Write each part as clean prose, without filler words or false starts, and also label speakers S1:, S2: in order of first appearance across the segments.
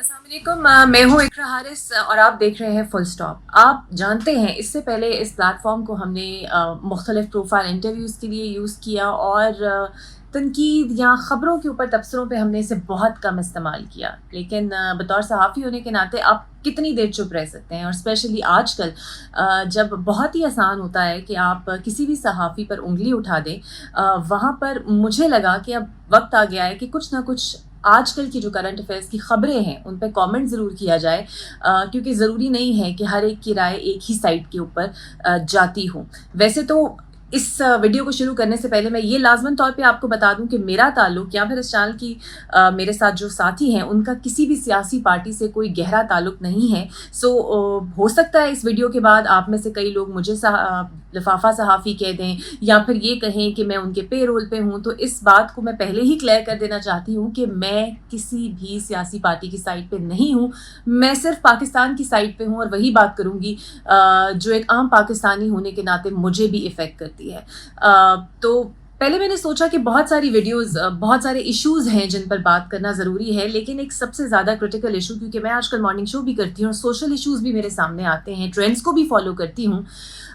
S1: अस्सलाम वालेकुम, मैं हूँ इकरा हारिस और आप देख रहे हैं फुल स्टॉप। आप जानते हैं इससे पहले इस प्लेटफॉर्म को हमने मुख्तलिफ प्रोफाइल इंटरव्यूज़ के लिए यूज़ किया और तनकीद या ख़बरों के ऊपर तबसरों पे हमने इसे बहुत कम इस्तेमाल किया। लेकिन बतौर सहाफ़ी होने के नाते आप कितनी देर चुप रह सकते हैं, और स्पेशली आजकल जब बहुत ही आसान होता है कि आप किसी भी सहाफ़ी पर उंगली उठा दें, वहाँ पर मुझे लगा कि अब वक्त आ गया है कि कुछ ना कुछ आजकल की जो करंट अफेयर्स की ख़बरें हैं उन पे कमेंट ज़रूर किया जाए, क्योंकि ज़रूरी नहीं है कि हर एक की राय एक ही साइड के ऊपर जाती हो। वैसे तो इस वीडियो को शुरू करने से पहले मैं ये लाजमन तौर पे आपको बता दूं कि मेरा ताल्लुक़ या फिर इस चैनल की मेरे साथ जो साथी हैं उनका किसी भी सियासी पार्टी से कोई गहरा ताल्लुक़ नहीं है। हो सकता है इस वीडियो के बाद आप में से कई लोग मुझे लिफाफा सहाफ़ी कह दें या फिर ये कहें कि मैं उनके पे रोल पे हूँ। तो इस बात को मैं पहले ही क्लियर कर देना चाहती हूँ कि मैं किसी भी सियासी पार्टी की साइड पे नहीं हूँ। मैं सिर्फ पाकिस्तान की साइड पे हूँ और वही बात करूँगी जो एक आम पाकिस्तानी होने के नाते मुझे भी इफ़ेक्ट करती है। तो पहले मैंने सोचा कि बहुत सारी वीडियोस, बहुत सारे इश्यूज़ हैं जिन पर बात करना ज़रूरी है, लेकिन एक सबसे ज़्यादा क्रिटिकल इशू, क्योंकि मैं आजकल मॉर्निंग शो भी करती हूँ और सोशल इश्यूज़ भी मेरे सामने आते हैं, ट्रेंड्स को भी फॉलो करती हूँ।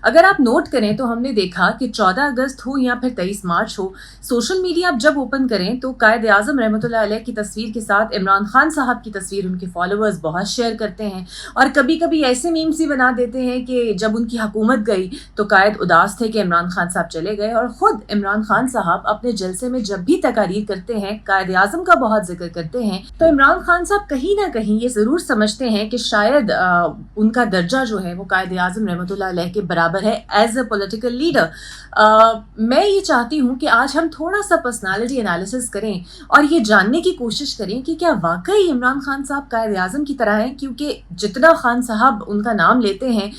S1: अगर आप नोट करें तो हमने देखा कि 14 अगस्त हो या फिर 23 मार्च हो, सोशल मीडिया आप जब ओपन करें तो कायद आज़म रहमतुल्लाह अलैह की तस्वीर के साथ इमरान खान साहब की तस्वीर उनके फॉलोअर्स बहुत शेयर करते हैं, और कभी कभी ऐसे मीम्स ही बना देते हैं कि जब उनकी हुकूमत गई तो कायद उदास थे कि इमरान खान साहब चले गए, और ख़ुद इमरान खान साहब अपने जलसे में जब भी तकारीर करते हैं कायद आज़म का बहुत जिक्र करते हैं, तो इमरान खान साहब कहीं ना कहीं ये ज़रूर समझते हैं कि शायद उनका दर्जा जो है वो कायद आज़म रहमतुल्लाह अलैह के बराबर है एज अ पॉलिटिकल लीडर। मैं ये चाहती हूँ कि आज हम थोड़ा सा पर्सनालिटी एनालिसिस करें और ये जानने की कोशिश करें कि क्या वाकई इमरान खान साहब कायद आज़म की तरह हैं, क्योंकि जितना खान साहब उनका नाम लेते हैं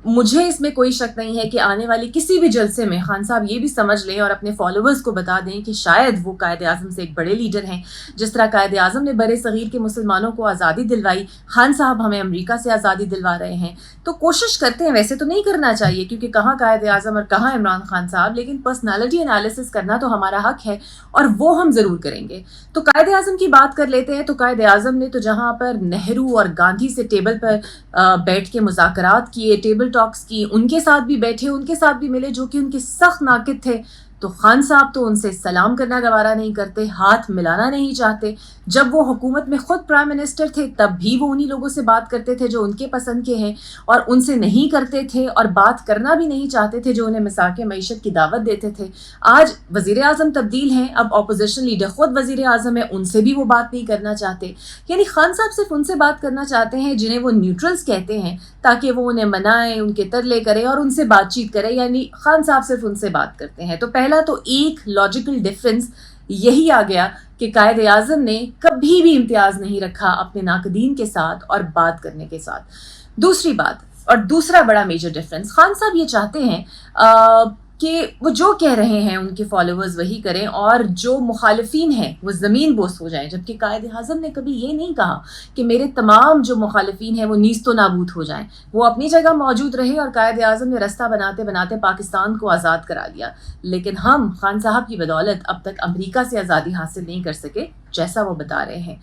S1: मुझे इसमें कोई शक नहीं है कि आने वाले किसी भी जलसे में खान साहब ये भी समझ लें और अपने फॉलोअर्स को बता दें कि शायद वो कायद आज़म से एक बड़े लीडर हैं। जिस तरह कायद आज़म ने बड़े सगीर के मुसलमानों को आज़ादी दिलवाई, खान साहब हमें अमरीका से आज़ादी दिलवा रहे हैं। तो कोशिश करते हैं, वैसे तो नहीं करना चाहिए क्योंकि कहाँ कायद आज़म और कहाँ इमरान खान साहब, लेकिन पर्सनालिटी एनालिसिस करना तो हमारा हक है और वो हम ज़रूर करेंगे। तो कायद आज़म की बात कर लेते हैं। तो कायद आज़म ने तो जहाँ पर नेहरू और गांधी से टेबल पर बैठ के मुज़ाकरात किए, टेबल टॉक्स की, उनके साथ भी बैठे, उनके साथ भी मिले जो कि उनके सख्त नाकिद थे, तो खान साहब तो उनसे सलाम करना गवारा नहीं करते, हाथ मिलाना नहीं चाहते। जब वो हुकूमत में खुद प्राइम मिनिस्टर थे तब भी वो उन्हीं लोगों से बात करते थे जो उनके पसंद के हैं, और उनसे नहीं करते थे और बात करना भी नहीं चाहते थे जो उन्हें मिसाके मईशत की दावत देते थे। आज वज़ीर आज़म तब्दील हैं, अब अपोजिशन लीडर खुद वज़ीर आज़म है, उनसे भी वो बात नहीं करना चाहते। यानी खान साहब सिर्फ उनसे बात करना चाहते हैं जिन्हें वो न्यूट्रल्स कहते हैं, ताकि वो उन्हें मनाएं, उनके तरले करें और उनसे बातचीत करें। यानी खान साहब सिर्फ उनसे बात करते हैं। तो पहला तो एक लॉजिकल डिफरेंस यही आ गया कि कायद आज़म ने कभी भी इम्तियाज़ नहीं रखा अपने नाकदीन के साथ और बात करने के साथ। दूसरी बात और दूसरा बड़ा मेजर डिफरेंस, खान साहब ये चाहते हैं कि वो जो कह रहे हैं उनके फॉलोअर्स वही करें और जो मुखालिफिन हैं वो ज़मीन बोस हो जाएं, जबकि कायद आज़म ने कभी ये नहीं कहा कि मेरे तमाम जो मुखालिफिन हैं वो नीस्तो नाबूद हो जाएं। वो अपनी जगह मौजूद रहे और कायद आज़म ने रास्ता बनाते बनाते पाकिस्तान को आज़ाद करा दिया। लेकिन हम खान साहब की बदौलत अब तक अमरीका से आज़ादी हासिल नहीं कर सके जैसा वो बता रहे हैं।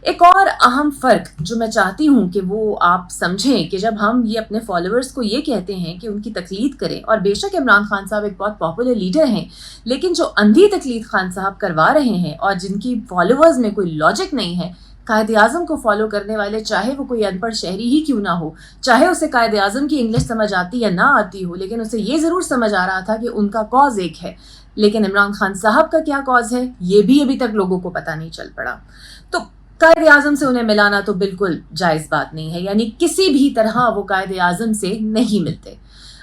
S1: एक और अहम फ़र्क जो मैं चाहती हूँ कि वो आप समझें कि जब हम ये अपने फॉलोअर्स को ये कहते हैं कि उनकी तकलीद करें, और बेशक इमरान खान साहब एक बहुत पॉपुलर लीडर हैं, लेकिन जो अंधी तकलीद खान साहब करवा रहे हैं और जिनकी फॉलोअर्स में कोई लॉजिक नहीं है, कायद आज़म को फॉलो करने वाले, चाहे वो कोई अनपढ़ शहरी ही क्यों ना हो, चाहे उसे कायद आज़म की इंग्लिश समझ आती या ना आती हो, लेकिन उसे ये ज़रूर समझ आ रहा था कि उनका कॉज एक है, लेकिन इमरान खान साहब का क्या कॉज है ये भी अभी तक लोगों को पता नहीं चल पड़ा। तो कायद आज़म से उन्हें मिलाना तो बिल्कुल जायज़ बात नहीं है, यानी किसी भी तरह वो कायद आज़म से नहीं मिलते।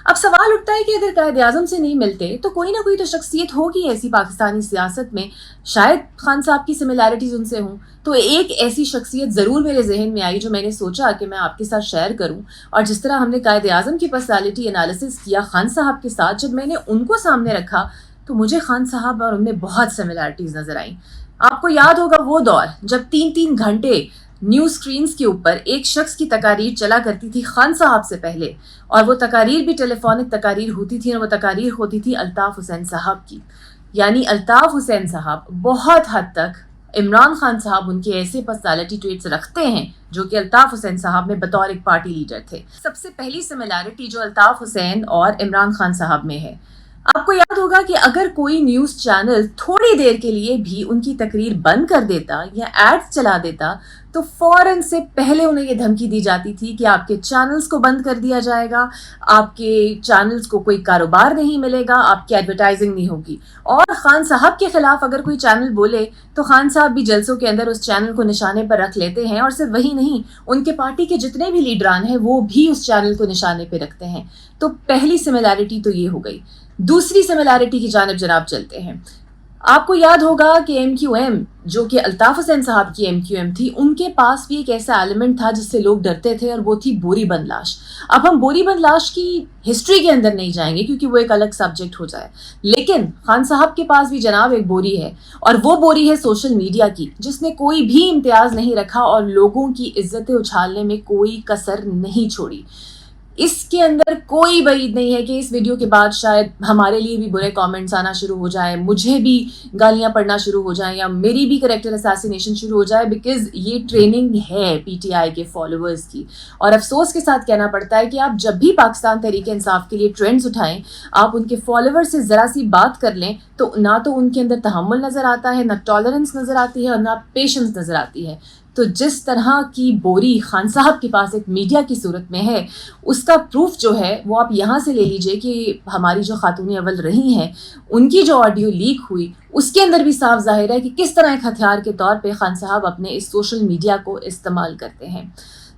S1: अब सवाल उठता है कि अगर कायद आज़म से नहीं मिलते तो कोई ना कोई तो शख्सियत होगी ऐसी पाकिस्तानी सियासत में, शायद खान साहब की सिमिलैरिटीज़ उनसे हों। तो एक ऐसी शख्सियत ज़रूर मेरे जहन में आई जो मैंने सोचा कि मैं आपके साथ शेयर करूं, और जिस तरह हमने कायद आज़म की पर्सनालिटी एनालिसिस किया खान साहब के साथ, जब मैंने उनको सामने रखा तो मुझे खान साहब और उनमें बहुत सिमिलैरिटीज़ नज़र आई। आपको याद होगा वो दौर जब 3-3 घंटे न्यूज़ स्क्रीन्स के ऊपर एक शख्स की तकारीर चला करती थी खान साहब से पहले, और वो तकारीर भी टेलीफोनिक तकारीर होती थी, और वो तकारीर होती थी अल्ताफ़ हुसैन साहब की। यानी अल्ताफ़ हुसैन साहब बहुत हद तक عمران خان صاحب ان کے ایسے پرسنالٹی ٹریٹس رکھتے ہیں جو کہ الطاف حسین صاحب میں بطور ایک پارٹی لیڈر تھے. سب سے پہلی سملیرٹی جو الطاف حسین اور عمران خان صاحب میں ہے، آپ کو یاد ہوگا کہ اگر کوئی نیوز چینل تھوڑی دیر کے لیے بھی ان کی تقریر بند کر دیتا یا ایڈز چلا دیتا تو فوراً سے پہلے انہیں یہ دھمکی دی جاتی تھی کہ آپ کے چینلز کو بند کر دیا جائے گا، آپ کے چینلز کو کوئی کاروبار نہیں ملے گا، آپ کی ایڈورٹائزنگ نہیں ہوگی. اور خان صاحب کے خلاف اگر کوئی چینل بولے تو خان صاحب بھی جلسوں کے اندر اس چینل کو نشانے پر رکھ لیتے ہیں، اور صرف وہی نہیں، ان کے پارٹی کے جتنے بھی لیڈران ہیں وہ بھی اس چینل کو نشانے پہ رکھتے ہیں. تو پہلی سملیرٹی تو یہ ہو گئی. دوسری سملیرٹی کی جانب جناب چلتے ہیں. آپ کو یاد ہوگا کہ ایم کیو ایم جو کہ الطاف حسین صاحب کی ایم کیو ایم تھی، ان کے پاس بھی ایک ایسا ایلیمنٹ تھا جس سے لوگ ڈرتے تھے، اور وہ تھی بوری بند لاش. اب ہم بوری بند لاش کی ہسٹری کے اندر نہیں جائیں گے کیونکہ وہ ایک الگ سبجیکٹ ہو جائے، لیکن خان صاحب کے پاس بھی جناب ایک بوری ہے، اور وہ بوری ہے سوشل میڈیا کی، جس نے کوئی بھی امتیاز نہیں رکھا اور لوگوں کی عزتیں اچھالنے میں کوئی کسر نہیں چھوڑی. اس کے اندر کوئی بعید نہیں ہے کہ اس ویڈیو کے بعد شاید ہمارے لیے بھی برے کامنٹس آنا شروع ہو جائیں، مجھے بھی گالیاں پڑنا شروع ہو جائیں، یا میری بھی کریکٹر اساسینیشن شروع ہو جائے، بیکاز یہ ٹریننگ ہے پی ٹی آئی کے فالوورز کی. اور افسوس کے ساتھ کہنا پڑتا ہے کہ آپ جب بھی پاکستان تحریک انصاف کے لیے ٹرینڈز اٹھائیں، آپ ان کے فالوور سے ذرا سی بات کر لیں تو نہ تو ان کے اندر تحمل نظر آتا ہے، نہ ٹالرنس نظر آتی ہے، اور نہ پیشنس نظر آتی ہے. تو جس طرح کی بوری خان صاحب کے پاس ایک میڈیا کی صورت میں ہے، اس کا پروف جو ہے وہ آپ یہاں سے لے لیجئے کہ ہماری جو خاتون اول رہی ہیں ان کی جو آڈیو لیک ہوئی، اس کے اندر بھی صاف ظاہر ہے کہ کس طرح ایک ہتھیار کے طور پہ خان صاحب اپنے اس سوشل میڈیا کو استعمال کرتے ہیں.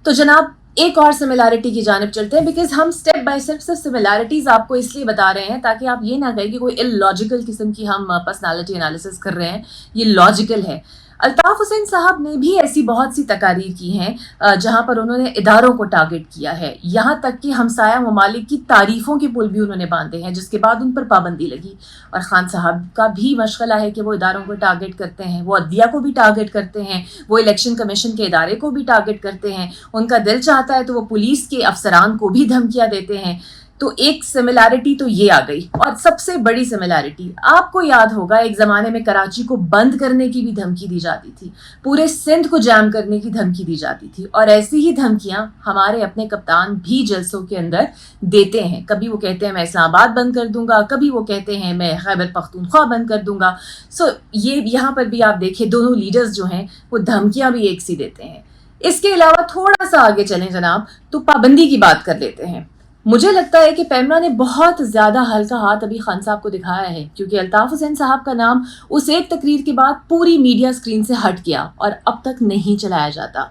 S1: تو جناب ایک اور سملیرٹی کی جانب چلتے ہیں، بیکاز ہم سٹیپ بائی سٹیپ صرف سملیرٹیز آپ کو اس لیے بتا رہے ہیں تاکہ آپ یہ نہ کہیں کہ کوئی illogical قسم کی ہم پرسنالٹی انالیسس کر رہے ہیں، یہ لاجیکل ہے. الطاف حسین صاحب نے بھی ایسی بہت سی تقاریر کی ہیں جہاں پر انہوں نے اداروں کو ٹارگٹ کیا ہے، یہاں تک کہ ہمسایہ ممالک کی تعریفوں کے پل بھی انہوں نے باندھے ہیں، جس کے بعد ان پر پابندی لگی. اور خان صاحب کا بھی مشغلہ ہے کہ وہ اداروں کو ٹارگٹ کرتے ہیں، وہ عدلیہ کو بھی ٹارگٹ کرتے ہیں، وہ الیکشن کمیشن کے ادارے کو بھی ٹارگٹ کرتے ہیں، ان کا دل چاہتا ہے تو وہ پولیس کے افسران کو بھی دھمکیاں دیتے ہیں. تو ایک سملیرٹی تو یہ آ گئی. اور سب سے بڑی سملیرٹی آپ کو یاد ہوگا، ایک زمانے میں کراچی کو بند کرنے کی بھی دھمکی دی جاتی تھی، پورے سندھ کو جام کرنے کی دھمکی دی جاتی تھی، اور ایسی ہی دھمکیاں ہمارے اپنے کپتان بھی جلسوں کے اندر دیتے ہیں. کبھی وہ کہتے ہیں میں اسلام آباد بند کر دوں گا، کبھی وہ کہتے ہیں میں خیبر پختونخوا بند کر دوں گا. یہ یہاں پر بھی آپ دیکھیں دونوں لیڈرز جو ہیں وہ دھمکیاں بھی ایک سی دیتے ہیں. اس کے علاوہ تھوڑا سا آگے چلیں جناب تو پابندی کی بات کر لیتے ہیں. مجھے لگتا ہے کہ پیمرا نے بہت زیادہ ہلکا ہاتھ ابھی خان صاحب کو دکھایا ہے، کیونکہ الطاف حسین صاحب کا نام اس ایک تقریر کے بعد پوری میڈیا سکرین سے ہٹ گیا اور اب تک نہیں چلایا جاتا.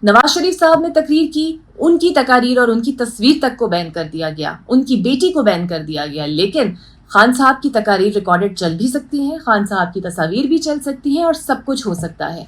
S1: نواز شریف صاحب نے تقریر کی، ان کی تقاریر اور ان کی تصویر تک کو بین کر دیا گیا، ان کی بیٹی کو بین کر دیا گیا، لیکن خان صاحب کی تقاریر ریکارڈڈ چل بھی سکتی ہیں، خان صاحب کی تصاویر بھی چل سکتی ہیں، اور سب کچھ ہو سکتا ہے.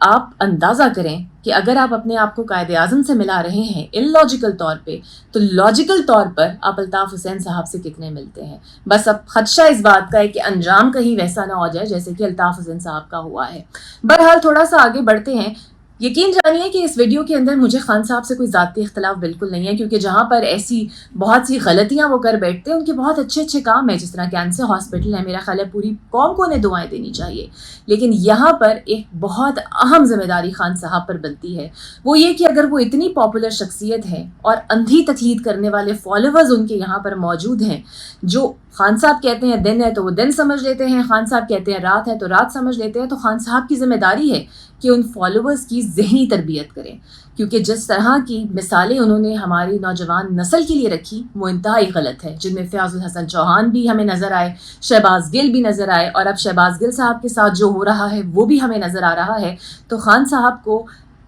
S1: آپ اندازہ کریں کہ اگر آپ اپنے آپ کو قائد اعظم سے ملا رہے ہیں illogical طور پہ، تو لاجیکل طور پر آپ الطاف حسین صاحب سے کتنے ملتے ہیں. بس اب خدشہ اس بات کا ہے کہ انجام کہیں ویسا نہ ہو جائے جیسے کہ الطاف حسین صاحب کا ہوا ہے. بہرحال تھوڑا سا آگے بڑھتے ہیں. یقین جانیے کہ اس ویڈیو کے اندر مجھے خان صاحب سے کوئی ذاتی اختلاف بالکل نہیں ہے، کیونکہ جہاں پر ایسی بہت سی غلطیاں وہ کر بیٹھتے ہیں، ان کے بہت اچھے اچھے کام ہیں، جس طرح کینسر ہاسپٹل ہے، میرا خیال ہے پوری قوم کو انہیں دعائیں دینی چاہیے. لیکن یہاں پر ایک بہت اہم ذمہ داری خان صاحب پر بنتی ہے، وہ یہ کہ اگر وہ اتنی پاپولر شخصیت ہے اور اندھی تقلید کرنے والے فالوورز ان کے یہاں پر موجود ہیں، جو خان صاحب کہتے ہیں دن ہے تو وہ دن سمجھ لیتے ہیں، خان صاحب کہتے ہیں رات ہے تو رات سمجھ لیتے ہیں، تو خان صاحب کی ذمہ داری ہے کہ ان فالوورز کی ذہنی تربیت کریں. کیونکہ جس طرح کی مثالیں انہوں نے ہماری نوجوان نسل کے لیے رکھی وہ انتہائی غلط ہے، جن میں فیاض الحسن چوہان بھی ہمیں نظر آئے، شہباز گل بھی نظر آئے، اور اب شہباز گل صاحب کے ساتھ جو ہو رہا ہے وہ بھی ہمیں نظر آ رہا ہے. تو خان صاحب کو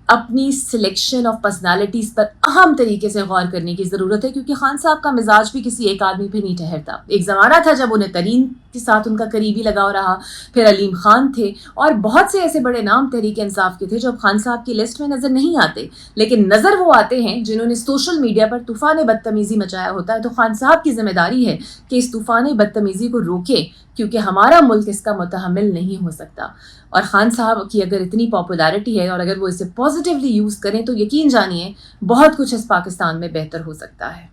S1: اپنی سلیکشن آف پرسنالٹیز پر اہم طریقے سے غور کرنے کی ضرورت ہے، کیونکہ خان صاحب کا مزاج بھی کسی ایک آدمی پہ نہیں ٹھہرتا. ایک زمانہ تھا جب انہیں ترین کے ساتھ ان کا قریبی لگاؤ رہا، پھر علیم خان تھے، اور بہت سے ایسے بڑے نام تحریک انصاف کے تھے جو اب خان صاحب کی لسٹ میں نظر نہیں آتے، لیکن نظر وہ آتے ہیں جنہوں نے سوشل میڈیا پر طوفان بدتمیزی مچایا ہوتا ہے. تو خان صاحب کی ذمہ داری ہے کہ اس طوفان بدتمیزی کو روکے، کیونکہ ہمارا ملک اس کا متحمل نہیں ہو سکتا. اور خان صاحب کی اگر اتنی پاپولیرٹی ہے اور اگر وہ اسے پازیٹیولی یوز کریں تو یقین جانیے بہت کچھ اس پاکستان میں بہتر ہو سکتا ہے.